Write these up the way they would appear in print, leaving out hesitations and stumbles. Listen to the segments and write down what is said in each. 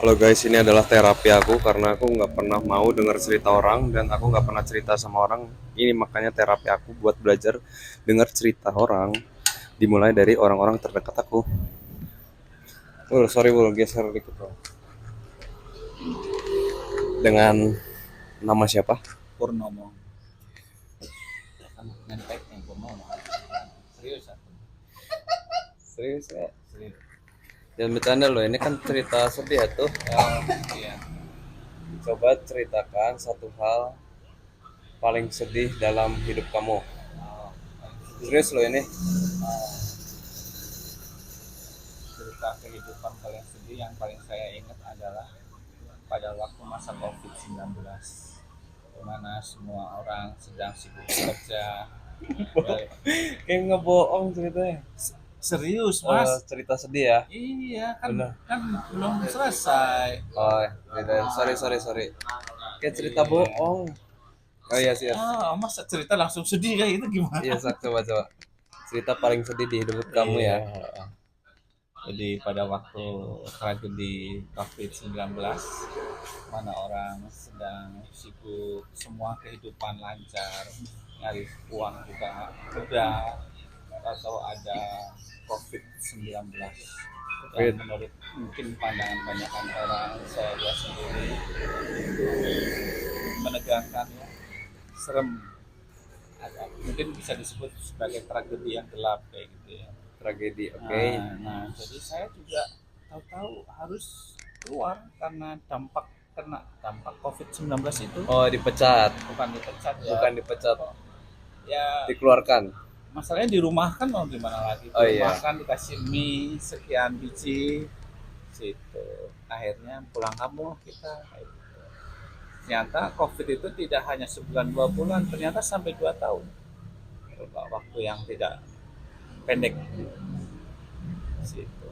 Halo guys, ini adalah terapi aku karena aku nggak pernah mau dengar cerita orang dan aku nggak pernah cerita sama orang. Ini makanya terapi aku buat belajar dengar cerita orang, dimulai dari orang-orang terdekat aku. Sorry geser dikit bro. Dengan nama siapa? Purnomo. Nempel yang Purnomo. Serius aku. Serius ya? Serius. Jangan bercanda loh, ini kan cerita sedih ya tuh. Oh iya. Coba ceritakan satu hal paling sedih dalam hidup kamu. Oh, paling sedih. Serius loh ini. Cerita kehidupan paling sedih yang paling saya ingat adalah pada waktu masa COVID-19, di mana semua orang sedang sibuk bekerja. Kayak ngebohong ceritanya. Serius mas? Cerita sedih ya. Iya kan, Bener. kan belum selesai. Oh, beda. Sorry. Kayak cerita Iya. bohong. Oh iya sih. Masa cerita langsung sedih kayak itu gimana? Iya, coba. Cerita paling sedih di hidup kamu ya. Iya. Jadi pada waktu tragedi COVID-19, mana orang sedang sibuk, semua kehidupan lancar, nyari uang juga mudah, atau ada COVID-19 yang menurut mungkin pandangan banyakan orang, saya lihat sendiri itu menegangkan ya, serem, mungkin bisa disebut sebagai tragedi yang gelap kayak gitu ya. Tragedi, oke. Jadi saya juga tahu-tahu harus keluar karena dampak COVID-19 itu. Oh, dipecat. Bukan dipecat ya. Bukan dipecat. Ya, Dikeluarkan. masalahnya dirumahkan mau gimana lagi? Oh iya. Dirumahkan, dikasih mie sekian biji, situ. Akhirnya pulang kampung kita. Ternyata COVID itu tidak hanya sebulan 2 bulan, ternyata sampai 2 tahun. Waktu yang tidak pendek. Situ.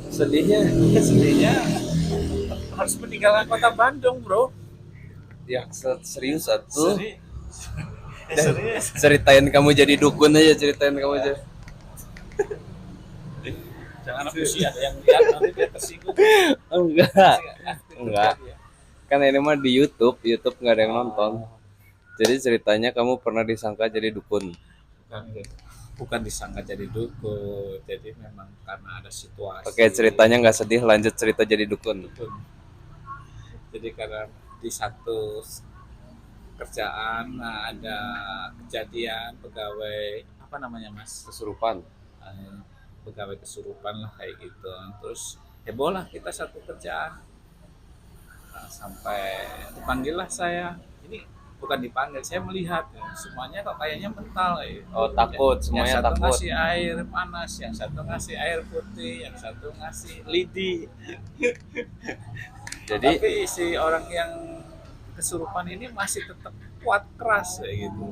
Sedihnya harus meninggalkan kota Bandung, bro. Ya, serius satu. Serius. Ceritain kamu jadi dukun aja, ceritain kamu aja. Jangan aku sih ada yang lihat nanti dia tersinggung. Enggak. Kan ini mah di YouTube nggak ada yang nonton. Jadi ceritanya kamu pernah disangka jadi dukun. Bukan disangka jadi dukun, jadi memang karena ada situasi. Oke, ceritanya nggak sedih, lanjut cerita jadi dukun. Jadi karena di satu kerjaan ada kejadian pegawai apa namanya mas, Kesurupan. pegawai kesurupan lah kayak gitu, terus heboh lah kita satu kerjaan. Sampai dipanggil lah saya, ini bukan dipanggil, saya melihat ya, semuanya kok kayaknya mental ya. Oh, takut, semuanya yang satu takut. ngasih air panas, yang satu ngasih air putih, yang satu ngasih lidi. Jadi tapi si orang yang kesurupan ini masih tetap kuat keras kayak gitu.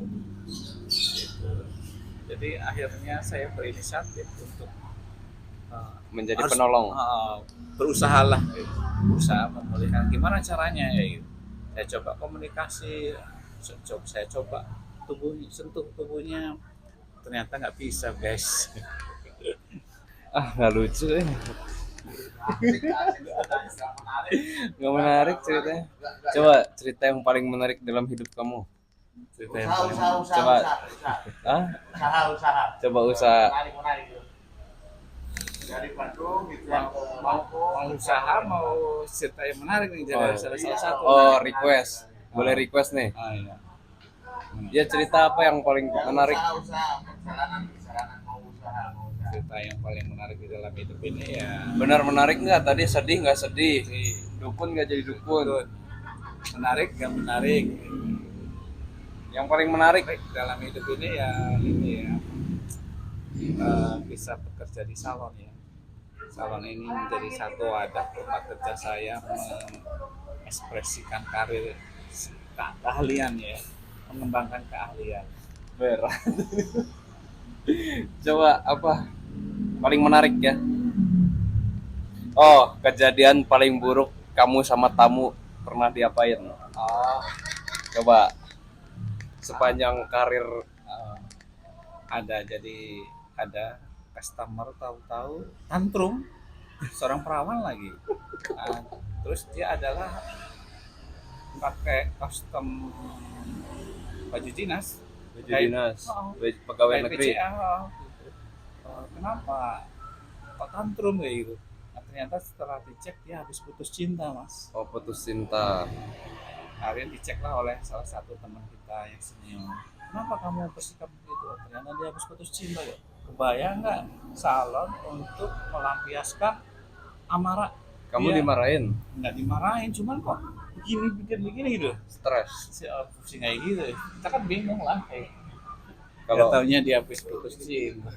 Jadi akhirnya saya berinisiatif untuk menjadi penolong. Berusaha lah, berusaha memulihkan. Gimana caranya ya? Saya coba komunikasi, saya coba sentuh tubuhnya, ternyata nggak bisa guys. Nggak lucu ya. Nggak menarik ceritanya. Coba cerita yang paling menarik dalam hidup kamu. Cerita yang paling Coba. Coba usaha. dari Bandung gitu yang mau usaha, mau cerita yang menarik nih, jadi salah satu. Oh, request. Boleh request nih. Iya. Ya, cerita apa yang paling menarik? Cerita yang paling menarik di dalam hidup ini ya. Benar menarik nggak? Tadi sedih nggak sedih? Dukun nggak jadi dukun? Menarik nggak menarik? Yang paling menarik dalam hidup ini ya ini ya, bisa bekerja di salon ya. Salon ini menjadi satu wadah tempat kerja saya mengekspresikan karir, keahlian ya, mengembangkan keahlian. berat. Coba apa paling menarik ya? Oh, kejadian paling buruk kamu sama tamu pernah diapain? Coba sepanjang karir. Ada, jadi ada customer tahu-tahu tantrum seorang perawan lagi. Nah, terus dia adalah pakai kostum baju dinas Baju kayak dinas, oh, pegawai kayak negeri. PCA gitu. Kenapa kok tantrum kayak gitu. Nah, ternyata setelah dicek dia habis putus cinta mas. Oh, putus cinta. Akhirnya dicek lah oleh salah satu teman kita yang senior, kenapa kamu bersikap begitu. Ternyata dia habis putus cinta ya. Kebayang nggak, salon untuk melampiaskan amarah Kamu dia. dimarahin, Nggak dimarahin, cuman kok begini begini begini gitu. stres. Si pusing kayak gitu, kita kan bingung lah kayak nggak Kalau taunya dia habis putus cinta.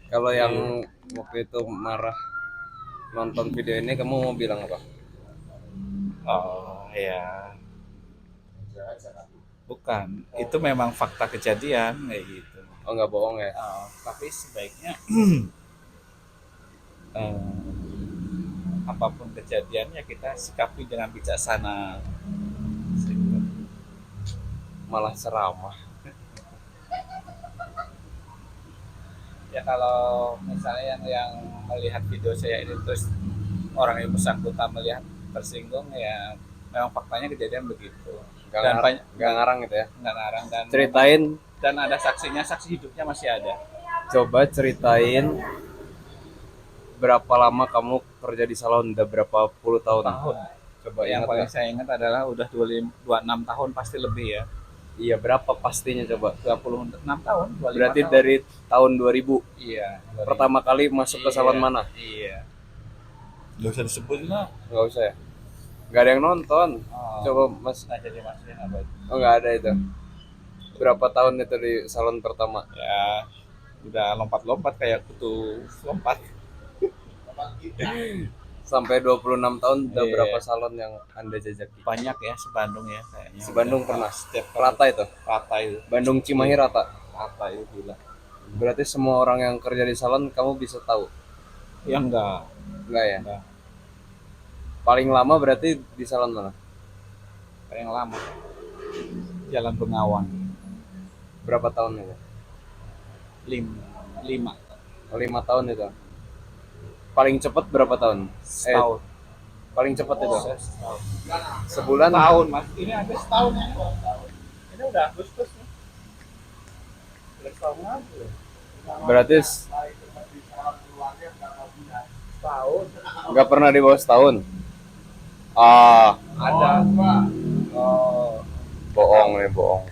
kalau yang Iya. waktu itu marah nonton video ini, kamu mau bilang apa? Oh ya, bukan, itu memang fakta kejadian kayak gitu. Oh, nggak bohong ya. Tapi sebaiknya apapun kejadiannya kita sikapi dengan bijaksana. Malah ceramah. Ya kalau misalnya yang melihat video saya ini terus orang yang bersangkutan melihat tersinggung, ya memang faktanya kejadian begitu. Dan banyak Nggak ngarang gitu ya. nggak ngarang, dan Ceritain, dan ada saksinya, saksi hidupnya masih ada. coba ceritain berapa lama kamu kerja di salon, udah berapa puluh tahun? Tahun Coba yang ingat paling nggak? saya ingat adalah udah 26 tahun pasti lebih ya. Iya, berapa pastinya coba? 26 tahun, 25 Berarti tahun. dari tahun 2000. Iya, 2000. Pertama kali masuk ke salon Iya, mana? iya. Nggak usah disebutin lah. Nggak usah ya? Nggak ada yang nonton. Oh, Coba mas. nah jadi maksudnya apa itu? Oh, nggak ada itu. Berapa tahun itu di salon pertama? Ya, udah lompat-lompat kayak kutu lompat. Sampai 26 tahun udah Iya. berapa salon yang Anda jajaki? Banyak ya sebandung ya kayaknya. Sebandung pernah? Setiap Rata itu? rata itu. Bandung Cimahi rata? Rata itu gila. Berarti semua orang yang kerja di salon kamu bisa tahu? Ya enggak, Enggak ya? enggak. Paling lama berarti di salon mana? Yang lama. Jalan Bengawan. Berapa tahun itu? 5 5 tahun itu. Paling cepat berapa tahun? setahun. Paling cepat itu? Setahun. Sebulan? Tahun mas, ini ada setahun ya. Ini udah Agustus nih. Udah setahun aja. Berarti Setahun. nggak pernah di bawah setahun? Ah, Ada. Oh, bohong nih, bohong.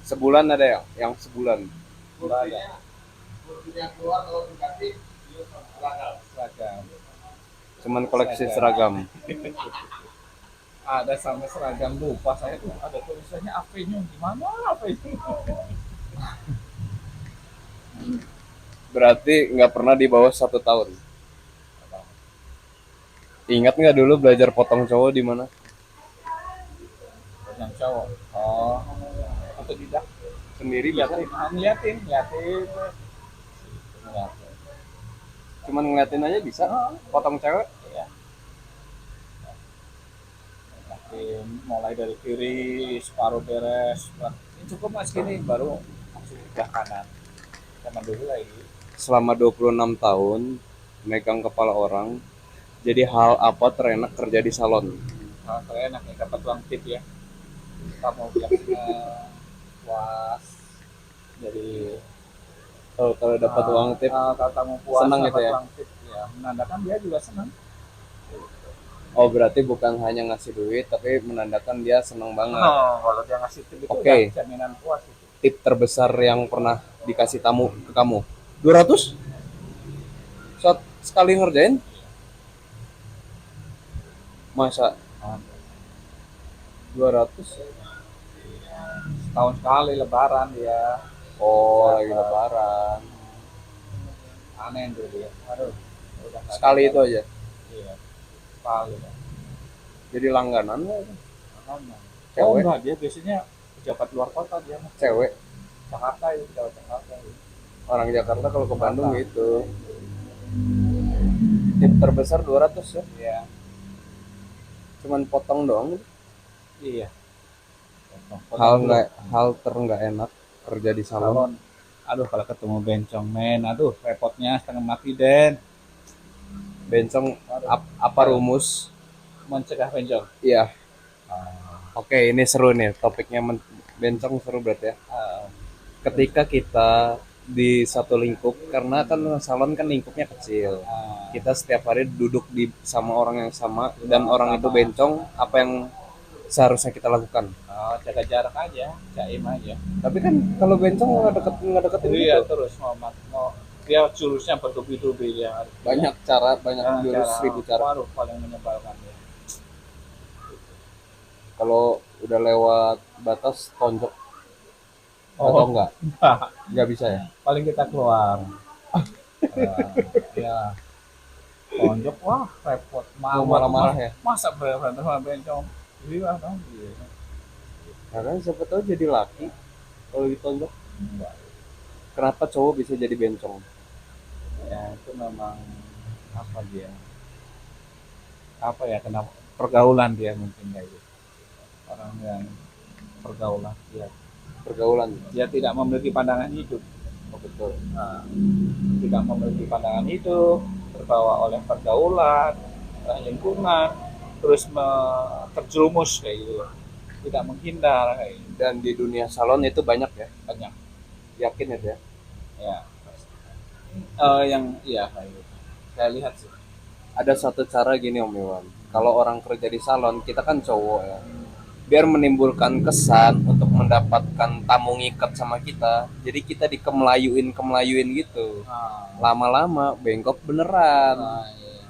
Sebulan ada yang sebulan. enggak ada. Seragam. Cuman koleksi seragam. Ada sampai seragam, lupa saya tuh ada tulisannya Avenue, gimana Avenue. Berarti nggak pernah di bawah 1 tahun. Ingat nggak dulu belajar potong cowok di mana? Yang cowok. Oh, atau tidak? Sendiri bisa. Liatin. Cuman ngeliatin aja bisa. Potong cewek. Iya. Liatin, mulai dari kiri, separuh beres. Wah, ini cukup mas gini, baru langsung ke kanan. Zaman dulu lagi. Selama 26 tahun megang kepala orang. Jadi hal apa terenak kerja di salon? Kalau kalian enak nih dapat uang tip ya. Kamu bilang puas. Jadi Kalau dapat uang tip, kalau kamu puas senang dapat gitu ya? uang tip, ya menandakan dia juga senang. oh berarti bukan hanya ngasih duit, tapi menandakan dia senang banget. Kalau dia ngasih tip itu Oke. udah jaminan puas itu. Tip terbesar yang pernah dikasih tamu ke kamu? 200? Saat sekali ngerjain? Masa 200? Tahun sekali lebaran dia. Oh, lagi lebaran. Aneh tuh dia. Aduh, udah Sekali itu aja. Iya, sekali. Jadi langganan Oh cewek, enggak, dia biasanya pejabat luar kota dia. cewek. Jakarta itu, pejabat Jakarta itu. Orang Jakarta kalau ke Bandung gitu. Tip terbesar 200 ya. Iya. Cuman potong doang. Iya. Hal terenggak enak kerja di salon. Salon Aduh kalau ketemu bencong men, aduh repotnya setengah mati Den. Bencong Aduh, apa rumus? mencegah bencong. Iya. Ah, Oke, ini seru nih topiknya bencong seru berarti ya. ah, Ketika kita di satu lingkup, karena kan salon kan lingkupnya kecil. ah, Kita setiap hari duduk di sama orang yang sama dan yang orang itu sama. bencong, apa yang seharusnya kita lakukan? Oh, jaga jarak aja, jaim aja. Tapi kan kalau bencong nggak deketin Iya gitu. terus mau dia jurusnya bertubi-tubi dia. Banyak cara, banyak Ya, jurus, cara, seribu cara. waduh paling menyebalkan ya. Kalau udah lewat batas tonjok atau Oh, enggak? Nggak bisa ya? paling kita keluar. Ya, tonjok, wah repot. Mau marah-marah ya? Masa berantem sama bencong? Iya dong. Iya. Karena siapa tahu jadi laki kalau ditonjok. Enggak. Kenapa cowok bisa jadi bencong? Ya itu memang apa dia? Apa ya? Kenapa pergaulan dia mungkin kayak gitu. Orang yang pergaulan dia. Pergaulan. Dia tidak memiliki pandangan hidup. Oh, betul. Nah, tidak memiliki pandangan hidup, terbawa oleh pergaulan, lingkungan, terus terjerumus kayak gitu, tidak menghindar kayak gitu. Dan di dunia salon itu banyak ya? Banyak Yakin ya? ya. Yang iya kayak gitu. Saya lihat sih. Ada satu cara gini Om Iwan. Kalau orang kerja di salon, kita kan cowok ya. Biar menimbulkan kesan untuk mendapatkan tamu ngikat sama kita. Jadi kita dikemelayuin gitu. Ah, Lama-lama bengkok beneran. iya,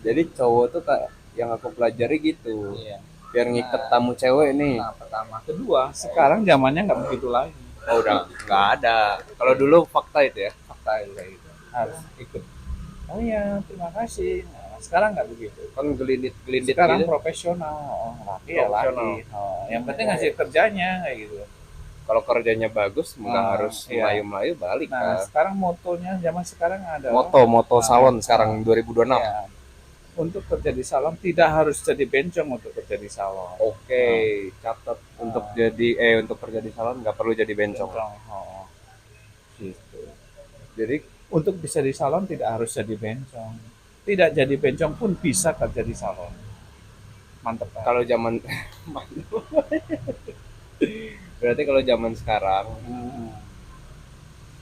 Jadi cowok tuh kayak yang aku pelajari gitu. iya. Biar ngikat tamu cewek nih. Nah, pertama, kedua, sekarang zamannya nggak begitu lagi. Oh udah nggak ada. Kalau dulu fakta itu ya. Fakta itu kayak gitu. Harus ikut. Oh iya, terima kasih. Nah, sekarang nggak begitu. Kan gelindit Sekarang gitu. profesional, oh, laki ya Profesional. laki. Oh, yang penting hasil kerjanya kayak gitu. Kalau kerjanya bagus nggak Nah, harus iya. melayu-melayu balik Nah, kan. sekarang motonya zaman sekarang ada Moto salon sekarang 2026. ya, untuk kerja di salon tidak harus jadi bencong untuk kerja di salon. Oke, catat untuk untuk kerja di salon nggak perlu jadi bencong. Bencong, oh, gitu. Jadi Untuk bisa di salon tidak harus jadi bencong. Tidak jadi bencong pun bisa kerja di salon. Mantep kan? kalau zaman berarti kalau zaman sekarang Hmm.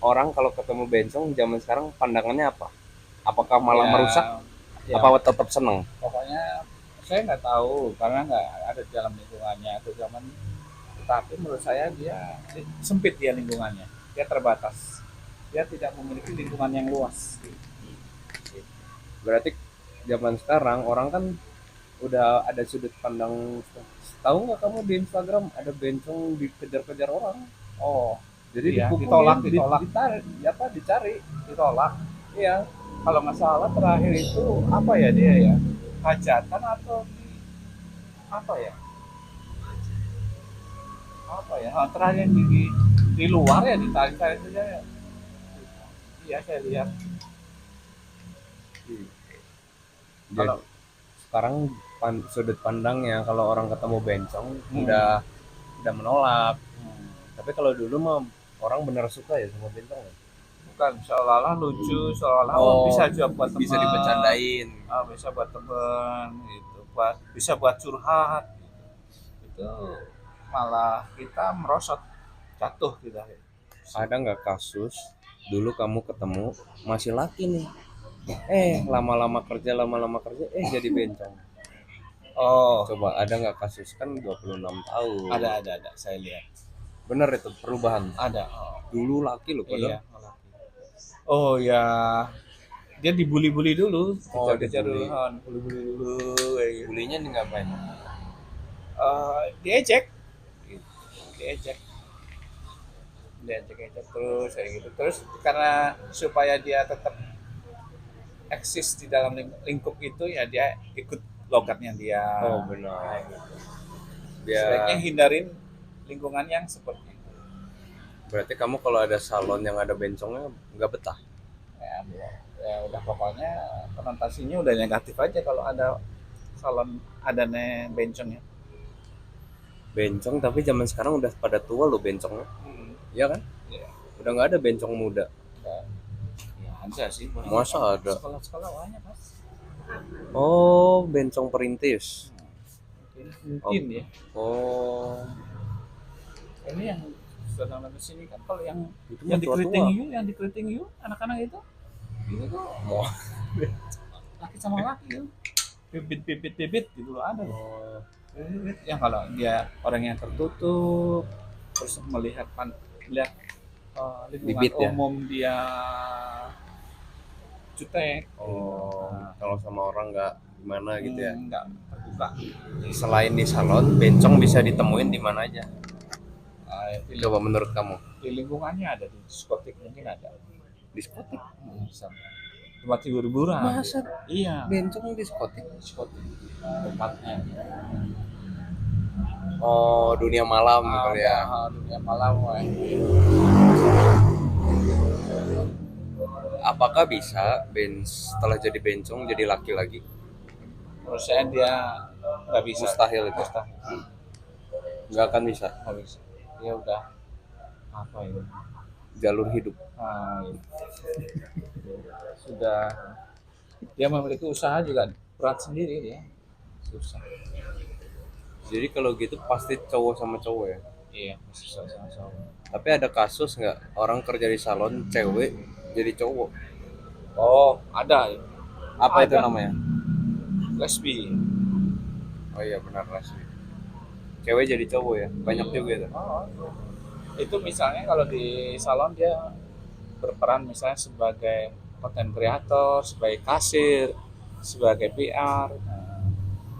orang kalau ketemu bencong zaman sekarang pandangannya apa? Apakah malah Ya, merusak? ya, Apa tetap seneng? pokoknya saya nggak tahu karena nggak ada di dalam lingkungannya itu zaman, tapi menurut saya dia sempit, dia lingkungannya, dia terbatas, dia tidak memiliki lingkungan yang luas. Berarti zaman sekarang orang kan udah ada sudut pandang. Tahu nggak kamu di Instagram ada bencong dikejar-kejar orang? Oh Jadi iya, dipukulin, ditolak ditarik, apa dicari? ditolak. Iya, Kalau nggak salah terakhir itu apa ya dia ya, hajatan atau apa ya, apa ya, terakhir di luar ya, ditarik-tarik saja ya. Iya saya lihat. jadi Kalau sekarang sudut pandangnya kalau orang ketemu bencong Hmm. udah menolak. hmm, Tapi kalau dulu mah orang bener suka ya sama bencong. bukan seolah-olah lucu, seolah-olah Oh, bisa juga buat teman, bisa dibercandain. bisa buat teman gitu, bisa buat curhat gitu. Itu malah kita merosot, jatuh kita. Ada nggak kasus dulu kamu ketemu masih laki nih, lama-lama kerja jadi bencong? Oh, Coba ada nggak kasus kan 26 tahun? ada saya lihat. Bener itu perubahan. Ada. Oh, Dulu laki loh iya. padahal. Oh ya, dia dibully-bully dulu, Oh, dikejar dulu, dibully. bully-bully dulu kayak gitu. Bulinya nih ngapain? Diejek, gitu. diejek, diejek terus kayak gitu. Terus karena supaya dia tetap eksis di dalam lingkup itu ya dia ikut logatnya dia. Oh benar. Kayak gitu. Dia Sebaiknya hindarin lingkungan yang seperti itu. berarti kamu kalau ada salon yang ada bencongnya nggak betah. Ya, ya udah pokoknya konotasinya udah negatif aja kalau ada salon ada bencongnya. Bencong tapi zaman sekarang udah pada tua loh bencongnya. Iya kan? Ya. Udah nggak ada bencong muda. Enggak. Ya ada sih. Masa ada? Sekolah-sekolah banyak mas. Oh, bencong perintis. Mungkin ya. Oh, Ini yang sedang di sini kan kalau yang itu yang mah di tua-tua. Keriting Hiu, anak-anak itu tuh Mau. laki sama laki tuh. Bibit gitu loh ada loh. Oh, Yang kalau dia orang yang tertutup terus melihat lingkungan bibit ya. umum dia jutek. Oh, kalau sama orang nggak gimana gitu ya. Nggak terbuka. Selain di salon, bencong bisa ditemuin di mana aja. Di, Coba menurut kamu? di lingkungannya ada di diskotik mungkin ada. Diskotik? Sama tempat hibur-hiburan. Masa Iya, bencong diskotik? diskotik tempatnya. Oh, dunia malam kali ya. Dunia malam, weh. Apakah bisa setelah jadi bencong jadi laki lagi? Menurut saya dia nggak bisa. Mustahil itu. Mustahil. Nggak akan bisa. Nggak bisa. Dia udah apa ini? Jalur hidup. Itu. Sudah dia memiliki usaha juga berat sendiri dia. Susah. Jadi kalau gitu pasti cowok sama cowok ya. Iya, susah sama. Tapi ada kasus nggak orang kerja di salon cewek jadi cowok? Oh, ada. Apa itu Ada. namanya? Lesbi. Oh iya benar lesbi. Cewek jadi cowok ya. Banyak juga itu. Oh, itu misalnya kalau di salon dia berperan misalnya sebagai content creator, sebagai kasir, sebagai PR. Nah,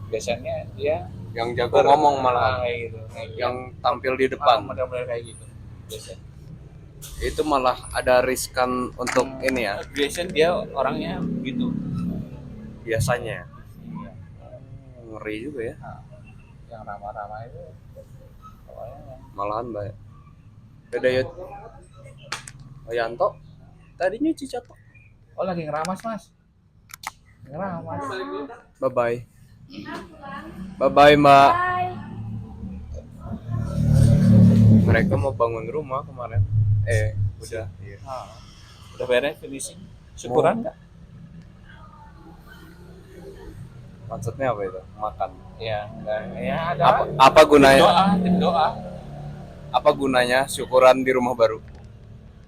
biasanya dia Yang jago ngomong malah. gitu. Yang tampil di depan. Model-model kayak gitu. Biasanya. Itu malah ada riskan untuk ini ya. Biasanya dia orangnya gitu. Biasanya. Iya. Ngeri juga ya. Nah, yang ramah-ramah itu pokoknya Malahan baik. Beda ya. Oh Yanto. Tadi nyuci catok. oh lagi ngeramas mas. Ngeramas. Bye bye. Bye bye Mbak. Mereka mau bangun rumah kemarin. Udah. Iya. Nah, udah beres finishing. Syukuran nggak? Maksudnya apa itu? Makan. Ya, enggak. Ya ada. Apa gunanya? Tim doa. Apa gunanya syukuran di rumah baru?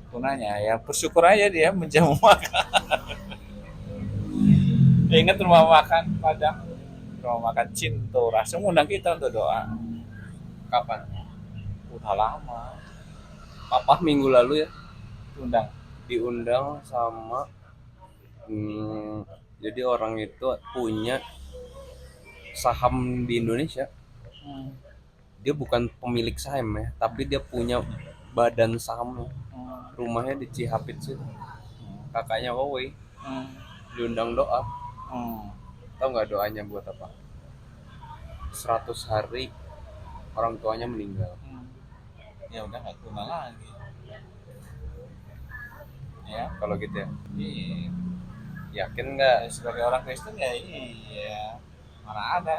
Gunanya ya bersyukur aja dia menjamu makan. Ingat rumah makan Padang, rumah makan Cinto. Rasanya undang kita untuk doa. Kapan? Udah lama. Papa minggu lalu ya Undang. diundang sama jadi orang itu punya saham di Indonesia. Dia bukan pemilik saham ya, tapi dia punya badan saham. Rumahnya di Cihapit situ. Kakaknya Wowi diundang doa. Tahu nggak doanya buat apa? 100 hari orang tuanya meninggal. Ya udah nggak guna lagi. Ya, Kalau gitu ya. iya. Yakin nggak? Sebagai orang Kristen ya iya. Mana ada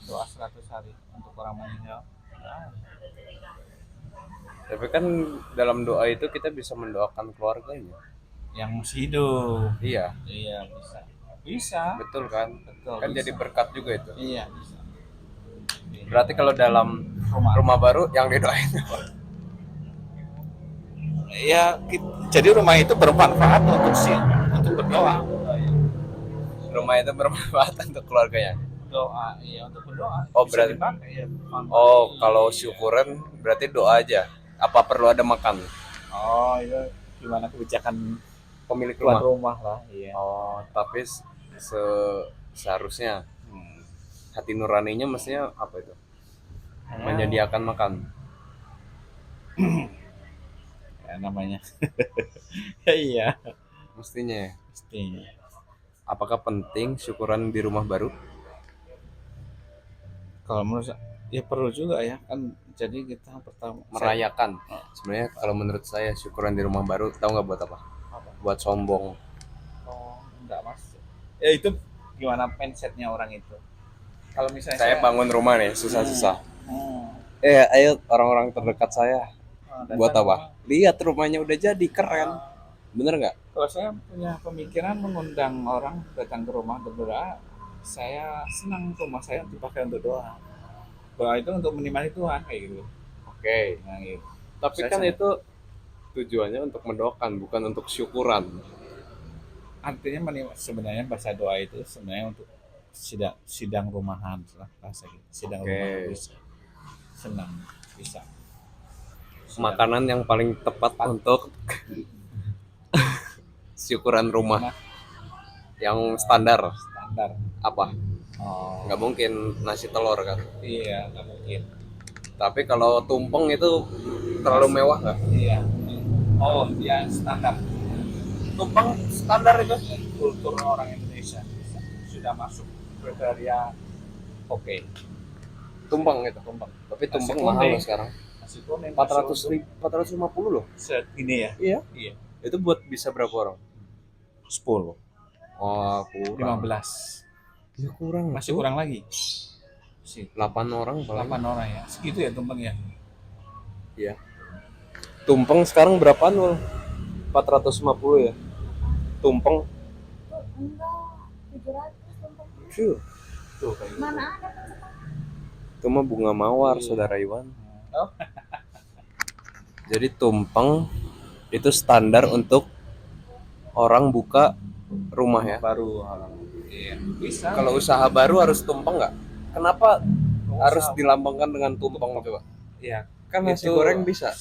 doa 100 hari untuk orang meninggal. Nah, Tapi kan dalam doa itu kita bisa mendoakan keluarganya. yang masih hidup. Iya, Iya bisa. Bisa. betul kan? Betul, Kan bisa. jadi berkat juga itu. Iya bisa. Berarti kalau dalam rumah baru yang didoain apa? Ya, jadi rumah itu bermanfaat untuk berdoa. Rumah itu bermanfaat untuk keluarganya. Doa, iya untuk berdoa. Oh, Bisa berarti- dipakai, ya, Oh, kalau syukuran berarti doa aja. Apa perlu ada makan? Oh, itu gimana kebijakan Pemilik tuan rumah. rumah lah, iya. Oh, tapi seharusnya hati nuraninya mestinya apa itu? Menyediakan makan. Ya, namanya. Ya, iya. Mestinya ya. Mestinya. Apakah penting syukuran di rumah baru? Kalau menurut saya, ya perlu juga ya kan. Jadi kita pertama Merayakan. Sebenarnya kalau menurut saya syukuran di rumah baru tahu nggak buat apa? Buat sombong. Oh, enggak mas. Ya itu gimana mindsetnya orang itu. Kalau misalnya Saya bangun rumah nih susah-susah. Hmm. Ayo orang-orang terdekat saya Buat datang apa? rumah. Lihat rumahnya udah jadi keren. Bener nggak? Kalau saya punya pemikiran mengundang orang datang ke rumah berdoa, saya senang rumah saya dipakai untuk doa. Doa itu untuk menikmati Tuhan kayak gitu. Oke. Nah, gitu. Tapi Saya kan senang. itu tujuannya untuk mendoakan, bukan untuk syukuran. Artinya sebenarnya bahasa doa itu sebenarnya untuk sidang rumahan lah bahasa gitu. Sidang rumahan Oke. bisa senang bisa. Sidang Makanan yang paling tepat tepat untuk syukuran rumah rumah yang standar standar. apa? Oh, Nggak mungkin nasi telur kan. iya nggak mungkin. Tapi kalau tumpeng itu terlalu mewah nggak? Iya. Oh, dia standar. Tumpeng standar itu. Kultur orang Indonesia sudah masuk kriteria oke. Tumpeng itu. Tumpeng. Tapi Nasi tumpeng kuning. mahal loh sekarang. Nasi kuning 400 ribu, 450 loh. segini ya. Iya. Iya. Itu buat bisa berapa orang? 10, Oh, kurang. 15. Ya kurang. Masih tuh. kurang lagi. 8 orang paling. 8 orang ya. Segitu ya tumpeng ya. Iya. Tumpeng sekarang berapaan loh? 450 ya. Tumpeng. Enggak, 700 tumpeng. Sure. Tuh kayak gitu. Mana ada percetakan? Itu mah bunga mawar, Iya. saudara Iwan. Oh, Jadi tumpeng itu standar untuk orang buka rumah ya. baru orang. Iya, bisa. Kalau usaha baru harus tumpeng nggak? Kenapa Usaha- harus dilambangkan dengan tumpeng coba? ya Kan nasi itu goreng bisa.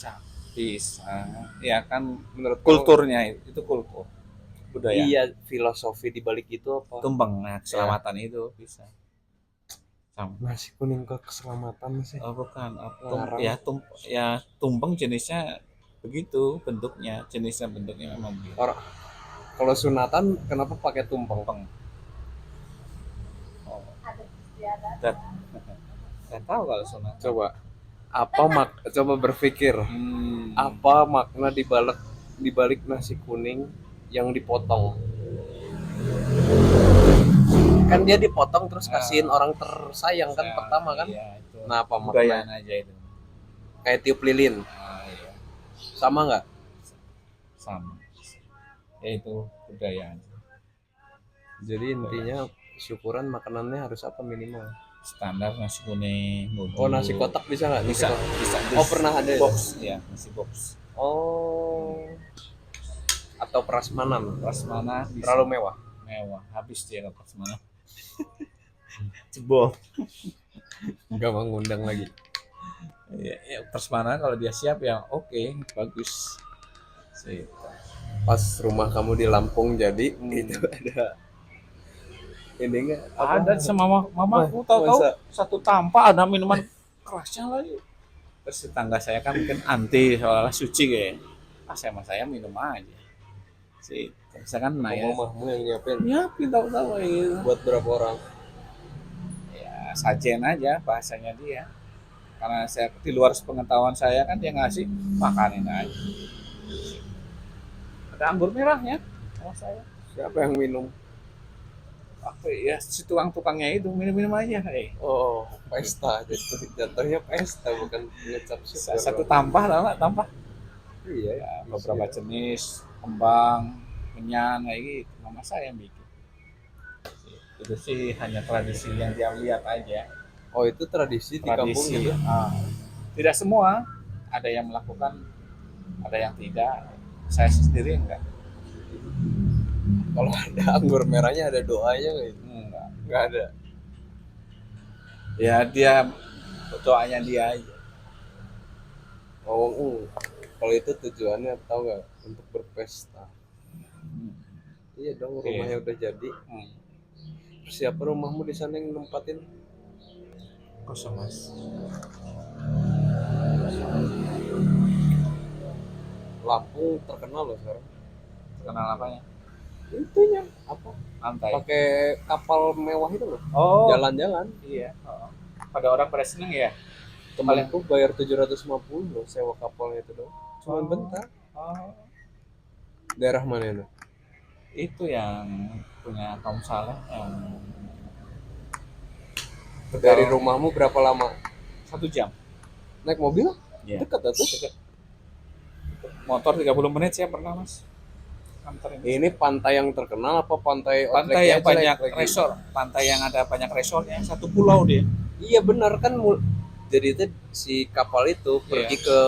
Bisa. Ya kan Menurut kulturnya itu kultur budaya. Iya, filosofi di balik itu apa? Tumpeng, nah keselamatan itu bisa. Sama. Nasi kuning ke keselamatan sih. Oh, bukan. Larang. Ya tumpeng jenisnya begitu bentuknya, jenisnya bentuknya memang begitu. Orang kalau sunatan kenapa pakai tumpeng? Tumpeng. Oh, Ada istiadat. dan saya tahu kalau sunat. Coba berpikir apa makna dibalik nasi kuning yang dipotong? Kan dia dipotong terus kasihin orang tersayang kan Ya, pertama kan? iya, itu. Nah, apa Budayaan makna? aja itu. Kayak tiup lilin, Iya, sama nggak? sama. Ya itu budaya aja. Jadi intinya syukuran makanannya harus apa minimal? Standar nasi kuning, Oh, nasi kotak bisa nggak? Nasi bisa, kotak. bisa. Oh, pernah ada ya? Box, ya nasi box. Oh, atau prasmanan Prasmanan bisa. terlalu mewah. Mewah, habis dia ke prasmanan. Jebol. Nggak mengundang lagi. Ya, prasmanan kalau dia siap ya oke, bagus. Sih. Pas rumah kamu di Lampung jadi itu ada ini nggak? Ada sama mama aku tahu-tahu masa? satu tampak ada minuman kerasnya lagi. Terus tetangga saya kan mungkin anti soalnya suci kayak. Sama saya minum aja. Sih, saya kan nanya. Mamamu yang nyiapin Nyiapin tahu-tahu gitu. buat berapa orang? Ya sajen aja bahasanya dia. Karena saya di luar pengetahuan saya kan dia ngasih makanin aja. Ada anggur merahnya sama saya. Siapa yang minum? Apa ya si tukang-tukangnya itu minum-minum aja. Oh, pesta. Jatuhnya pesta bukan ngecap syukur. Satu tampah lah nggak tampah. Iya, Ya, beberapa jenis kembang, menyan kayak gitu. Mama saya yang bikin. Itu sih hanya tradisi yang dia lihat aja. Oh, itu tradisi di kampung Tradisi. gitu. Tidak semua, ada yang melakukan, ada yang tidak. Saya sendiri enggak. Kalau ada anggur merahnya ada doanya nggak itu? Enggak. Nggak ada. Ya dia doanya dia aja. Oh, kalau itu tujuannya tahu nggak? Untuk berpesta. Iya dong, Oke. rumahnya udah jadi. Siapa rumahmu di sana yang nempatin? Kosong mas. Lampung terkenal loh sekarang. Kenal apanya? Itunya apa? Lantai. Pakai kapal mewah itu loh. Oh. Jalan-jalan. Iya. Pada orang pada seneng ya. Temanku bayar 750 loh sewa kapalnya itu dong. Cuma bentar. Oh. Daerah mana itu? Itu yang punya kaum saleh yang Dari rumahmu berapa lama? 1 jam. Naik mobil? Iya. Dekat atau? Deket. motor 30 menit saya pernah mas nganterin. Ini pantai yang terkenal apa pantai Pantai yang outletnya banyak jelek lagi? resort, pantai yang ada banyak resortnya, satu pulau dia. Iya benar kan, jadi itu si kapal itu pergi Iya. ke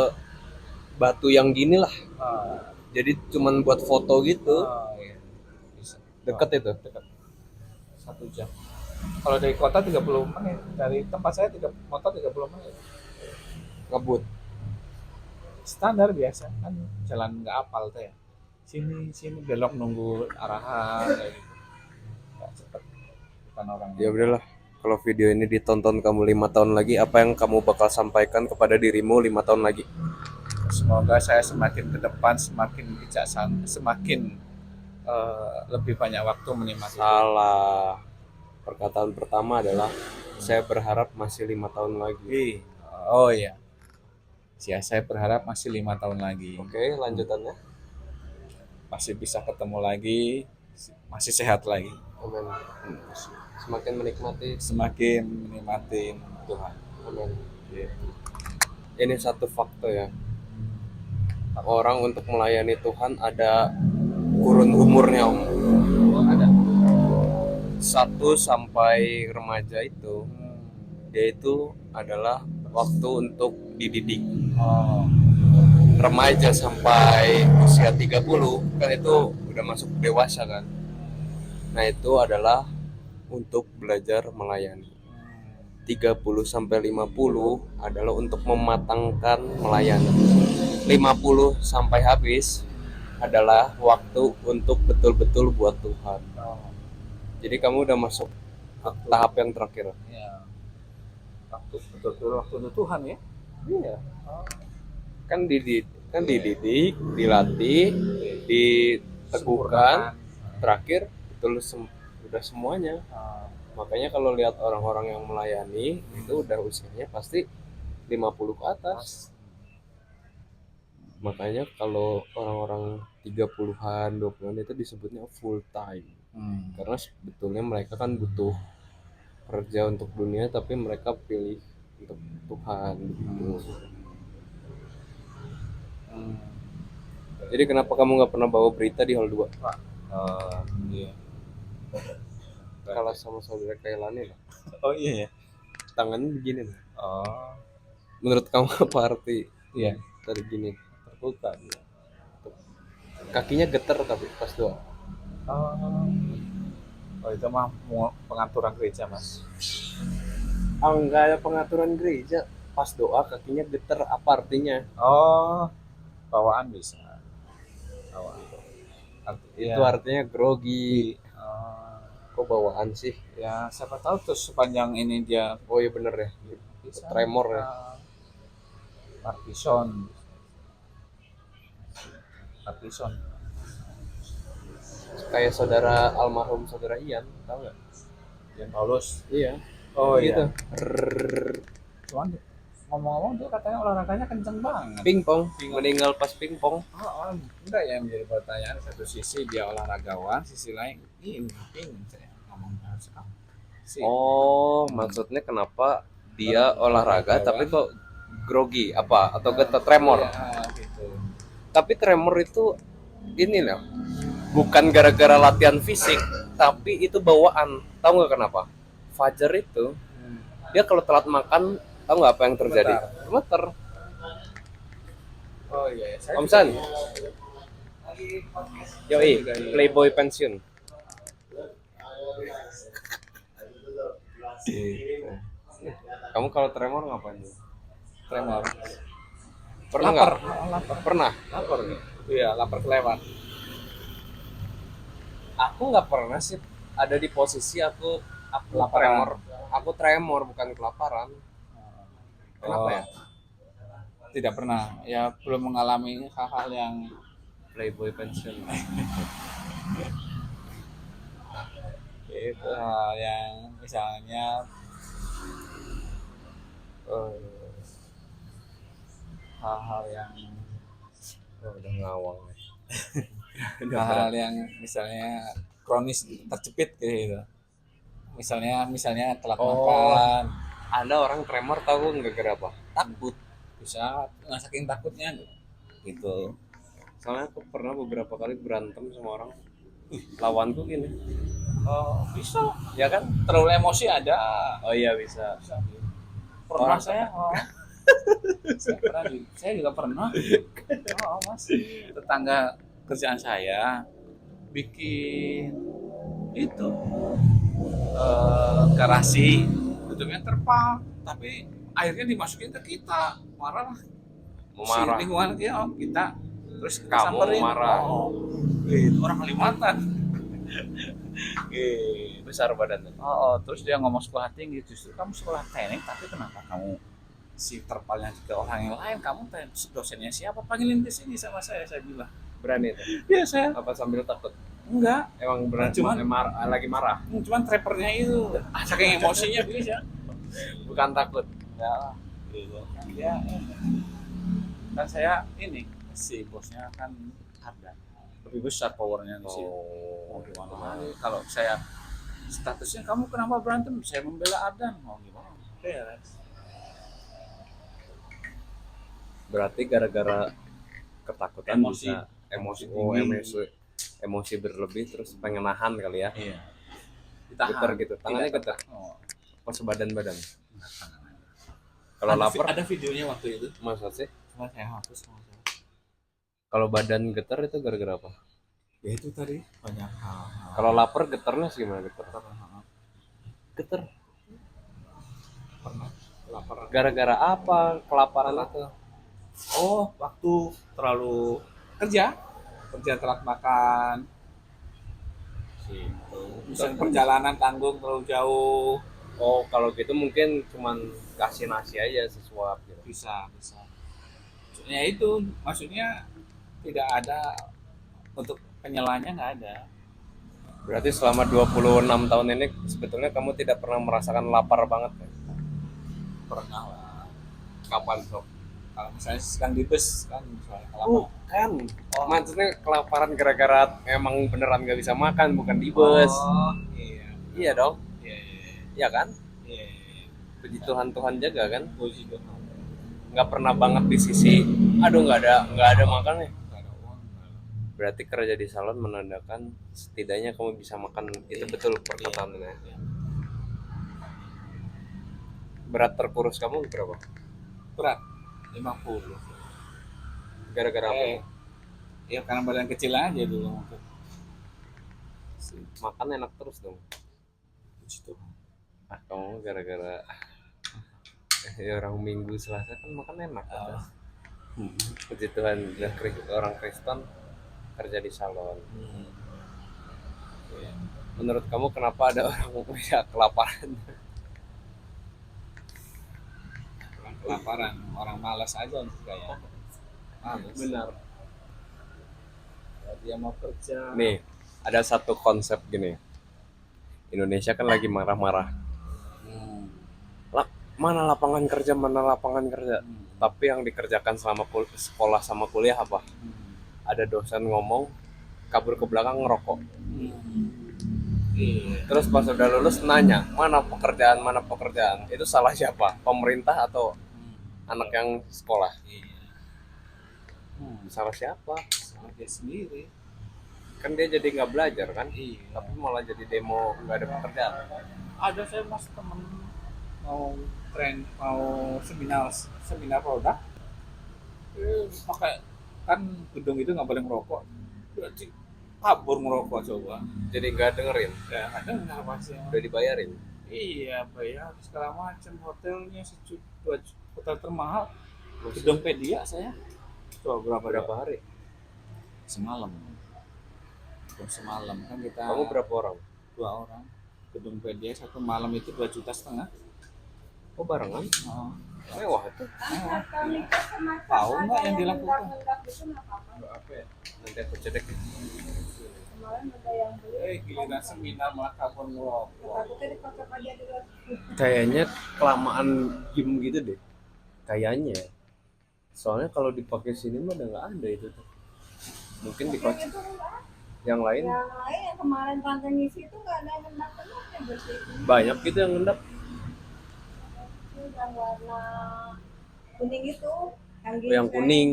batu yang gini lah. Ah, Jadi cuman buat foto gitu. iya. Bisa. Deket itu. Dekat. 1 jam. Kalau dari kota 30 menit, dari tempat saya motor 30 menit. Ngebut. Standar biasa kan jalan nggak apal tuh ya. Sini belok nunggu arahan kayak gitu. Nggak cepet. Bukan orang Ya udahlah. Kalau video ini ditonton kamu 5 tahun lagi, apa yang kamu bakal sampaikan kepada dirimu 5 tahun lagi? Semoga saya semakin ke depan semakin bijaksana, semakin lebih banyak waktu menikmati. Salah. Perkataan pertama adalah saya berharap masih 5 tahun lagi. Oh iya, saya berharap masih 5 tahun lagi, Oke, lanjutannya. masih bisa ketemu lagi, masih sehat lagi, Amin. Semakin menikmati. semakin menikmati Tuhan. Amin. Gitu. Ini satu fakta ya. Orang untuk melayani Tuhan ada kurun umurnya, Om. Ada. 1 sampai remaja itu, dia itu adalah waktu untuk dididik. Oh, Remaja sampai usia 30 kan itu udah masuk dewasa kan. Nah, itu adalah untuk belajar melayani. 30 sampai 50 adalah untuk mematangkan melayani. 50 sampai habis adalah waktu untuk betul-betul buat Tuhan. Jadi kamu udah masuk tahap yang terakhir. ya. Waktu betul-betul waktu untuk Tuhan ya. Iya. Kan dididik, dilatih, diteguhkan, terakhir betul udah semuanya. Makanya kalau lihat orang-orang yang melayani itu udah usianya pasti 50 ke atas. Makanya kalau orang-orang 30-an, 20-an itu disebutnya full time. Karena sebetulnya mereka kan butuh kerja untuk dunia tapi mereka pilih untuk Tuhan gitu. Jadi kenapa kamu nggak pernah bawa berita di hall 2? Iya. Kalah sama saudara Kailani lah. Oh iya ya. Tangannya begini lah. Oh Menurut kamu apa arti iya, tadi gini? terbuka dia. Kakinya getar tapi pas doa. Oh itu mah pengaturan gereja mas. Enggak ada pengaturan gereja. Pas doa kakinya getar, apa artinya? Oh bawaan bisa. Bawaan. Itu artinya grogi. Kok bawaan sih? Ya siapa tahu terus sepanjang ini dia Oh iya bener ya. bisa. Tremor ya. Parkinson. Kayak saudara almarhum saudara Ian, tahu nggak? Ian Paulus. Iya. Oh Gitu. iya. Cuman ngomong-ngomong dia katanya olahraganya kenceng banget. Pingpong, meninggal pas pingpong. Enggak ya yang menjadi pertanyaan, satu sisi dia olahragawan, sisi lain ini saya ngomong sih. Oh, maksudnya kenapa dia olahraga tapi kok grogi apa atau getar tremor? Ya, gitu. Tapi tremor itu ini loh, bukan gara-gara latihan fisik, tapi itu bawaan. Tahu nggak kenapa? Fajar itu dia kalau telat makan, tahu nggak apa yang terjadi? Gemeter. Oh iya, saya Om San, yoi, playboy pensiun. Kamu kalau tremor ngapain? tremor. Pernah nggak? Lapar. Pernah. Lapar nih. Iya, lapar kelewat. Aku nggak pernah sih ada di posisi aku Kelaparan. tremor. Aku tremor bukan kelaparan. Kenapa ya? Tidak pernah. Ya belum mengalami hal-hal yang Playboy pensiun. itu hal yang misalnya hal-hal yang Udah ngawang. hal-hal yang misalnya kronis terjepit gitu. Misalnya telat makan, Ada orang tremor tahu nggak gara apa? takut, bisa nggak saking takutnya gitu. Soalnya aku pernah beberapa kali berantem sama orang. Lawanku gini. Oh, bisa. Ya kan? Terlalu emosi ada. Oh iya bisa. Pernah Orang saya. Oh. Saya juga pernah. Oh, Mas. Tetangga kerjaan saya bikin itu garasi tutupnya terpal, tapi airnya dimasukin ke kita. Marah lah. mau Si marah. lingkungan kita terus kita Kamu samperin. marah. Oh, gitu. Orang Kalimantan. Besar badannya. Oh, terus dia ngomong sekolah tinggi, justru kamu sekolah teknik, tapi kenapa kamu si terpalnya ke orang yang lain, kamu dosennya siapa, panggilin ke sini sama saya bilang. Berani itu. Iya saya. Apa sambil takut? Enggak, Emang berani Cuman- lagi marah. cuman trappernya itu saking emosinya bisa. Bukan takut. Ya, gitu. Kan dia kan saya ini si bosnya kan ada lebih besar powernya di situ. Mau gimana lagi? Kalau saya statusnya kamu kenapa berantem? Saya membela Ardan. Mau gimana? Beres. Berarti gara-gara ketakutan Emosi. bisa emosi Tinggi. emosi berlebih terus pengen nahan kali ya. Iya. Getar gitu. Tangannya getar. Oh. Pas badan-badan. Kalau lapar ada videonya waktu itu. masa sih? Cuma saya hapus sama saya. Kalau badan getar itu gara-gara apa? Ya itu tadi banyak hal. Kalau lapar getarnya sih gimana getar? Getar. Pernah lapar. Gara-gara apa kelaparan itu? Oh, waktu terlalu kerja telat makan. Gitu. Misalnya perjalanan tanggung terlalu jauh. Oh, kalau gitu mungkin cuman kasih nasi aja sesuap gitu. Bisa. Ya itu maksudnya tidak ada untuk penyelanya, nggak ada. Berarti selama 26 tahun ini sebetulnya kamu tidak pernah merasakan lapar banget ya? Pernah lah. Kapan sob? Kalau misalnya sedang di bus kan misalnya kelaparan. Kan. Maksudnya kelaparan gara-gara emang beneran gak bisa makan, bukan di bus. Oh, iya. Iya dong. Iya. Iya kan? Iya. Puji Tuhan jaga kan? Puji Tuhan. Nggak pernah banget di sisi, aduh nggak ada makannya. Nggak ada uang. Berarti kerja di salon menandakan setidaknya kamu bisa makan. Itu betul perkataannya. Iya. Berat terkurus kamu berapa? Berat 50. Gara-gara apa? Ya karena badan kecil aja dulu. Makan enak terus dong. Puji Tuhan. Kamu gara-gara ya orang Minggu Selasa kan makan enak kan? Puji Tuhan, orang Kristen kerja di salon. Menurut kamu kenapa ada orang bisa kelaparan? Orang kelaparan, orang malas aja kayak. Malas. Benar. Dia mau kerja. Nih, ada satu konsep gini. Indonesia kan lagi marah-marah. Mana lapangan kerja? Tapi yang dikerjakan selama sekolah sama kuliah apa? Ada dosen ngomong, kabur ke belakang ngerokok. Terus pas udah lulus nanya, mana pekerjaan? Itu salah siapa? Pemerintah atau anak yang sekolah? Salah siapa? Salah dia sendiri. Kan dia jadi nggak belajar kan? Iya. Tapi malah jadi demo nggak ada pekerjaan. Ada saya mas temen mau seminar produk, pakai kan gedung itu nggak boleh ngerokok, berarti kabur ngerokok coba. Jadi nggak dengerin. Ya ada nggak pasti. Udah dibayarin. Iya bayar segala macam, hotelnya hotel termahal, gedung Pedia saya. Coba berapa hari? Semalam kan kita. Kamu berapa orang? 2 orang. Gedung Pedia 1 malam itu 2,5 juta. Oh barengan? Oh. Mewah itu. Tahu nggak yang dilakukan? Apa ya? Nanti aku cedek. Kemarin ada yang beli. Giliran seminar malah kabur ngerokok. Takutnya dikocok aja dulu. Kayaknya kelamaan gym gitu deh. Kayaknya. Soalnya kalau dipakai sini mah udah nggak ada itu tuh. Mungkin Yang dikocok. itu enggak. Yang lain Yang lain yang kemarin tante ngisi itu nggak ada yang ngendap-ngendapnya bersih. banyak gitu yang ngendap. Yang warna kuning itu, Yang kuning.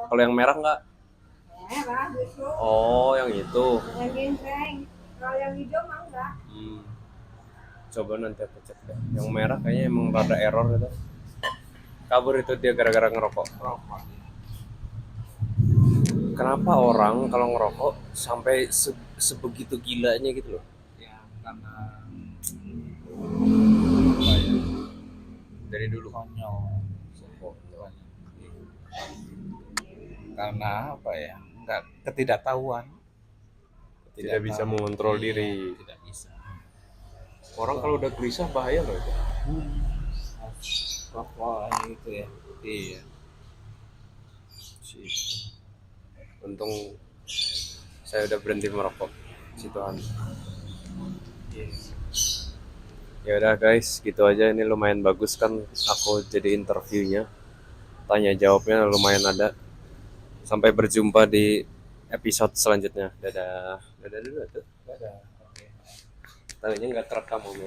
Kalau yang merah nggak? Ya, Merah justru. Oh, yang itu. Yang ginseng. Kalau yang hijau mah enggak. Coba nanti aku cek deh. Yang merah kayaknya emang rada error gitu. Kabur itu dia gara-gara ngerokok. Rokok. Kenapa orang kalau ngerokok sampai sebegitu gilanya gitu loh? Ya karena apa ya? Dari dulu. Konyol. Konyol. Karena apa ya? Enggak ketidaktahuan. Tidak bisa mengontrol diri. Tidak bisa. Orang kalau udah gelisah bahaya loh itu. Rokok itu ya. Iya. Untung saya udah berhenti merokok. Si Tuhan. Ya udah guys, gitu aja. Ini lumayan bagus kan aku jadi interviewnya. Tanya jawabnya lumayan ada. Sampai berjumpa di episode selanjutnya. Dadah. Dadah dulu tuh. Ada. Oke. Tadinya nggak terekam om.